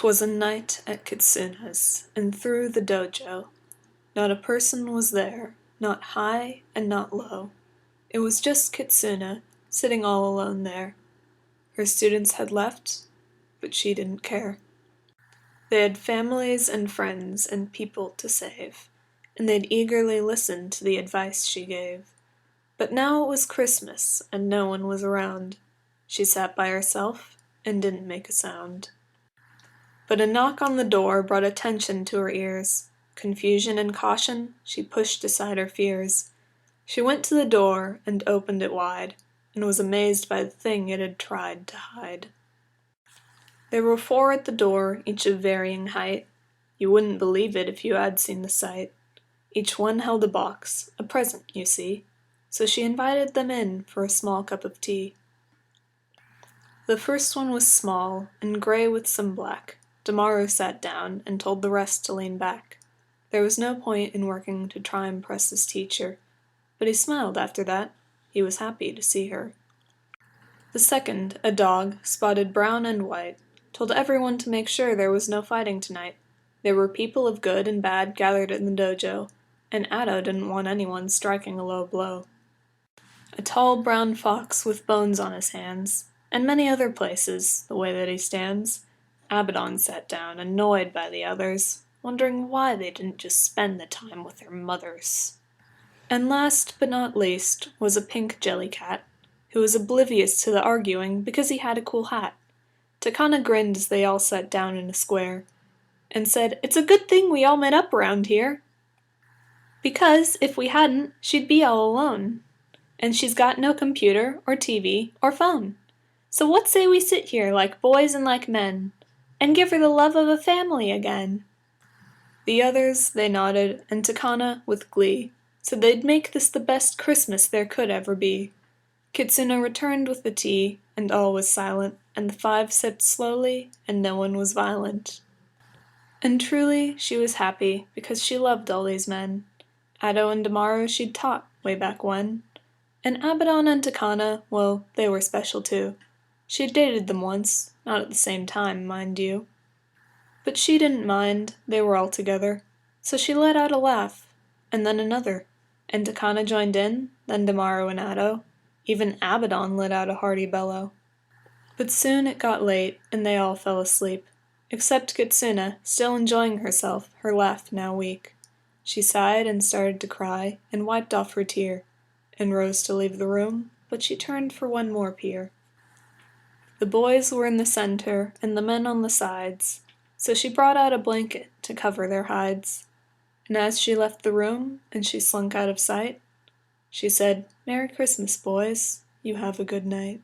'Twas a night at Kitsuna's, and through the dojo not a person was there, not high and not low. It was just Kitsuna, sitting all alone there. Her students had left, but she didn't care. They had families and friends and people to save, and they'd eagerly listened to the advice she gave. But now it was Christmas, and no one was around. She sat by herself and didn't make a sound. But a knock on the door brought attention to her ears. Confusion and caution, she pushed aside her fears. She went to the door and opened it wide, and was amazed by the thing it had tried to hide. There were 4 at the door, each of varying height. You wouldn't believe it if you had seen the sight. Each one held a box, a present, you see, so she invited them in for a small cup of tea. The first one was small, and gray with some black. Tomorrow sat down and told the rest to lean back. There was no point in working to try and impress his teacher, but he smiled after that. He was happy to see her. The second, a dog, spotted brown and white, told everyone to make sure there was no fighting tonight. There were people of good and bad gathered in the dojo, and Ado didn't want anyone striking a low blow. A tall brown fox with bones on his hands, and many other places, the way that he stands. Abaddon sat down, annoyed by the others, wondering why they didn't just spend the time with their mothers. And last but not least was a pink jellycat, who was oblivious to the arguing because he had a cool hat. Takana grinned as they all sat down in a square, and said, "It's a good thing we all met up around here. Because, if we hadn't, she'd be all alone. And she's got no computer, or TV, or phone. So what say we sit here like boys and like men, and give her the love of a family again?" The others, they nodded, and Takana, with glee, said they'd make this the best Christmas there could ever be. Kitsuna returned with the tea, and all was silent, and the 5 sipped slowly, and no one was violent. And truly, she was happy, because she loved all these men. Ado and Damaru she'd taught, way back when. And Abaddon and Takana, well, they were special too. She'd dated them once, not at the same time, mind you. But she didn't mind, they were all together. So she let out a laugh, and then another, and Takana joined in, then Damaru and Ado. Even Abaddon let out a hearty bellow. But soon it got late, and they all fell asleep, except Kitsuna, still enjoying herself, her laugh now weak. She sighed and started to cry, and wiped off her tear, and rose to leave the room, but she turned for one more peer. The boys were in the center, and the men on the sides, so she brought out a blanket to cover their hides. And as she left the room, and she slunk out of sight, she said, "Merry Christmas, boys. You have a good night."